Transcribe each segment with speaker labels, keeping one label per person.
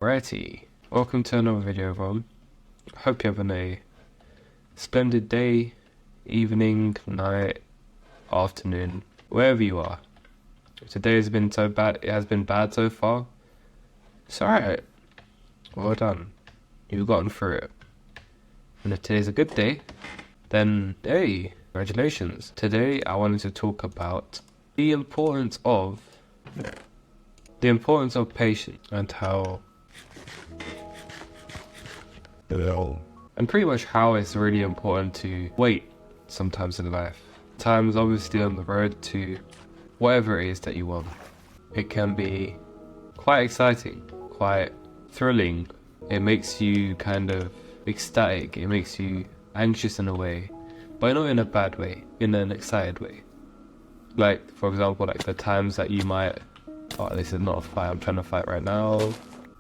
Speaker 1: Righty, welcome to another video, everyone. Hope you're having a splendid day, evening, night, afternoon, wherever you are. Today has been so bad, it has been bad so far. It's alright. Well done. You've gotten through it. And if today's a good day, then hey, congratulations. Today I wanted to talk about the importance of patience and how and pretty much how it's really important to wait sometimes in life. Times obviously on the road to whatever it is that you want. It can be quite exciting, quite thrilling. It makes you kind of ecstatic. It makes you anxious in a way, but not in a bad way, in an excited way. Like, for example, like the times that you might, oh, this is not a fight I'm trying to fight right now,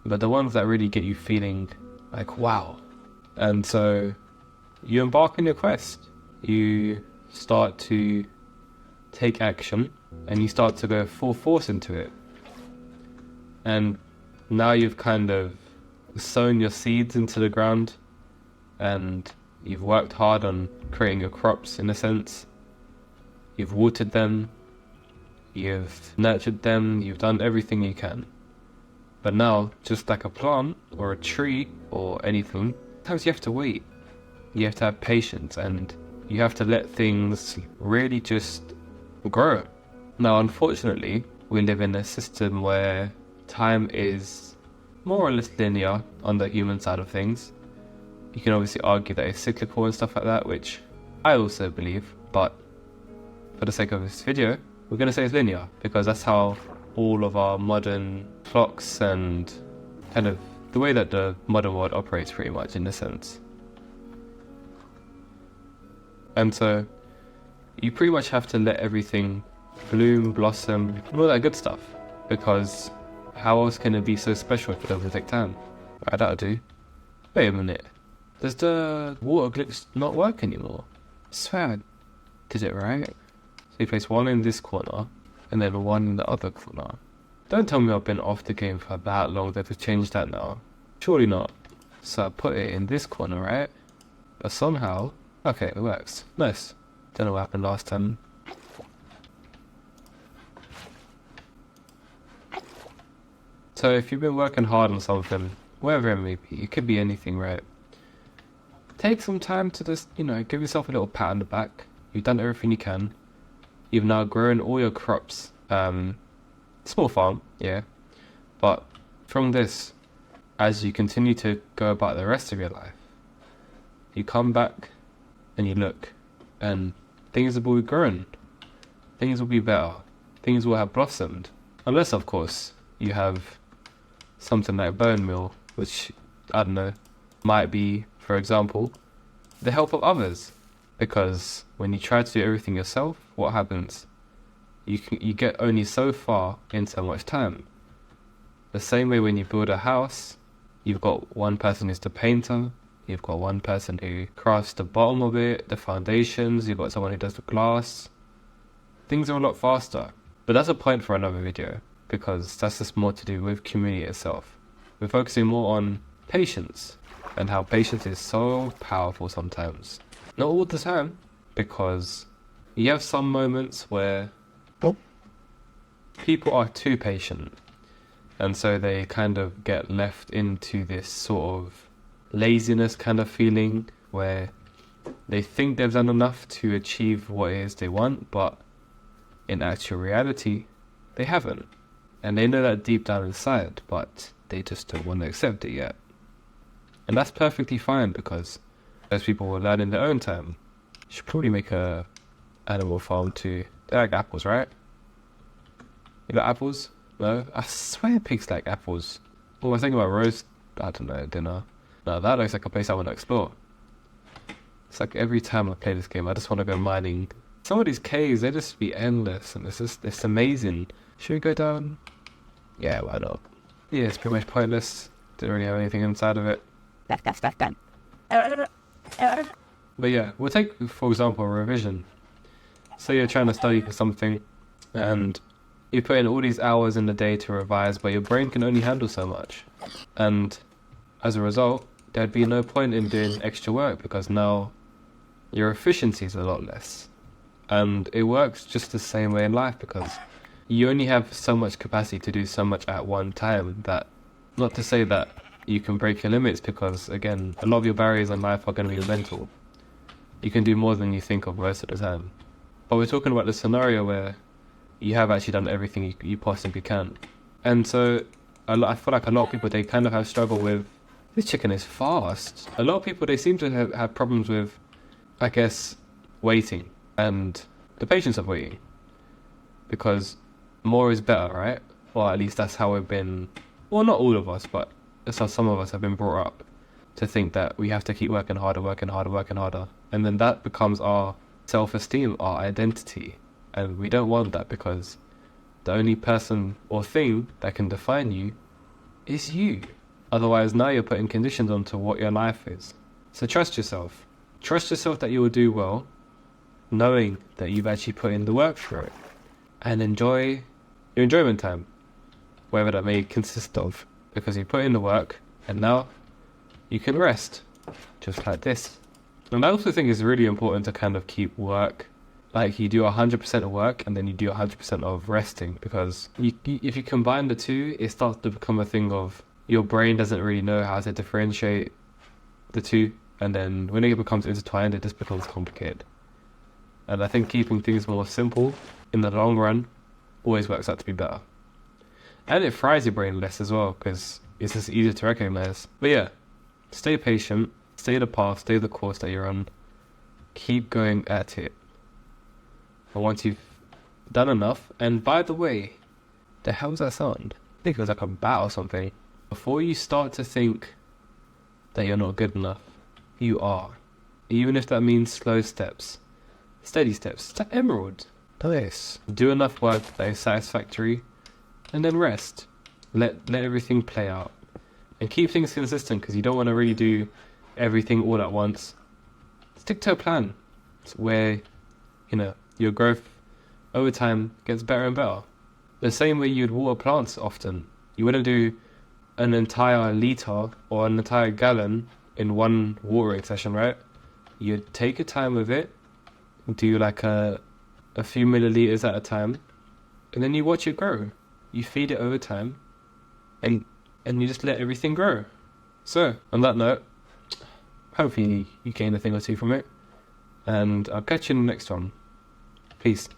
Speaker 1: but the ones that really get you feeling like, wow. And so you embark on your quest. You start to take action and you start to go full force into it. And now you've kind of sown your seeds into the ground and you've worked hard on creating your crops in a sense. You've watered them, you've nurtured them, you've done everything you can. But now, just like a plant or a tree or anything, sometimes you have to wait. You have to have patience and you have to let things really just grow. Now, unfortunately, we live in a system where time is more or less linear on the human side of things. You can obviously argue that it's cyclical and stuff like that, which I also believe, but for the sake of this video, we're going to say it's linear because that's how all of our modern clocks and kind of the way that the modern world operates pretty much in a sense. And so you pretty much have to let everything bloom, blossom, and all that good stuff, because how else can it be so special if it doesn't take time? Right, that'll do. Wait a minute. Does the water glitch not work anymore? I swear I did it right. So you place one in this corner and then one in the other corner. Don't tell me I've been off the game for that long that they've changed that now. Surely not. So I put it in this corner, right? But somehow, okay, it works. Nice. Don't know what happened last time. So if you've been working hard on something, whatever it may be, it could be anything, right? Take some time to just, give yourself a little pat on the back. You've done everything you can. You've now grown all your crops. Small farm, yeah. But from this, as you continue to go about the rest of your life, you come back and you look and things will be grown. Things will be better. Things will have blossomed. Unless, of course, you have something like bone meal, which, I don't know, might be, for example, the help of others. Because when you try to do everything yourself, what happens? You get only so far in so much time. The same way when you build a house, you've got one person who's the painter, you've got one person who crafts the bottom of it, the foundations, you've got someone who does the glass. Things are a lot faster. But that's a point for another video, because that's just more to do with community itself. We're focusing more on patience, and how patience is so powerful sometimes. Not all the time, because you have some moments where people are too patient, and so they kind of get left into this sort of laziness kind of feeling where they think they've done enough to achieve what it is they want, but in actual reality, they haven't. And they know that deep down inside, but they just don't want to accept it yet. And that's perfectly fine, because those people will learn in their own time. You should probably make a animal farm too. They like apples, right? You like apples? No? I swear pigs like apples. Oh, I was thinking about roast, I don't know, dinner. No, that looks like a place I want to explore. It's like every time I play this game, I just want to go mining. Some of these caves, they just be endless, and it's amazing. Should we go down? Yeah, why not? Yeah, it's pretty much pointless. Didn't really have anything inside of it. But yeah, we'll take, for example, a revision. Say you're trying to study for something, and You put in all these hours in the day to revise, but your brain can only handle so much. And as a result, there'd be no point in doing extra work because now your efficiency is a lot less. And it works just the same way in life because you only have so much capacity to do so much at one time. That, not to say that you can break your limits, because again, a lot of your barriers in life are going to be mental. You can do more than you think of most of the time. But we're talking about the scenario where you have actually done everything you possibly can. And so I feel like a lot of people, they kind of have struggle with, this chicken is fast. A lot of people, they seem to have problems with, I guess, waiting and the patience of waiting. Because more is better, right? Or at least that's how we've been, well, not all of us, but that's how some of us have been brought up, to think that we have to keep working harder, working harder, working harder. And then that becomes our self-esteem, our identity. And we don't want that, because the only person or thing that can define you is you. Otherwise, now you're putting conditions onto what your life is. So trust yourself. Trust yourself that you will do well, knowing that you've actually put in the work for it. And enjoy your enjoyment time, whatever that may consist of, because you put in the work and now you can rest, just like this. And I also think it's really important to kind of keep work, like you do 100% of work and then you do 100% of resting, because if you combine the two, it starts to become a thing of your brain doesn't really know how to differentiate the two, and then when it becomes intertwined, it just becomes complicated. And I think keeping things more simple in the long run always works out to be better. And it fries your brain less as well, because it's just easier to recognize. But yeah, stay patient, stay the path, stay the course that you're on. Keep going at it. And once you've done enough, and by the way, the hell does that sound? I think it was like a bat or something. Before you start to think that you're not good enough, you are. Even if that means slow steps, steady steps. It's like Emerald. Nice. Do enough work that is satisfactory, and then rest. Let everything play out. And keep things consistent, because you don't want to really do everything all at once. Stick to a plan. It's where, your growth over time gets better and better. The same way you'd water plants often. You wouldn't do an entire litre or an entire gallon in one watering session, right? You'd take your time with it, do like a few milliliters at a time, and then you watch it grow. You feed it over time, and you just let everything grow. So, on that note, hopefully you gain a thing or two from it, and I'll catch you in the next one. Peace.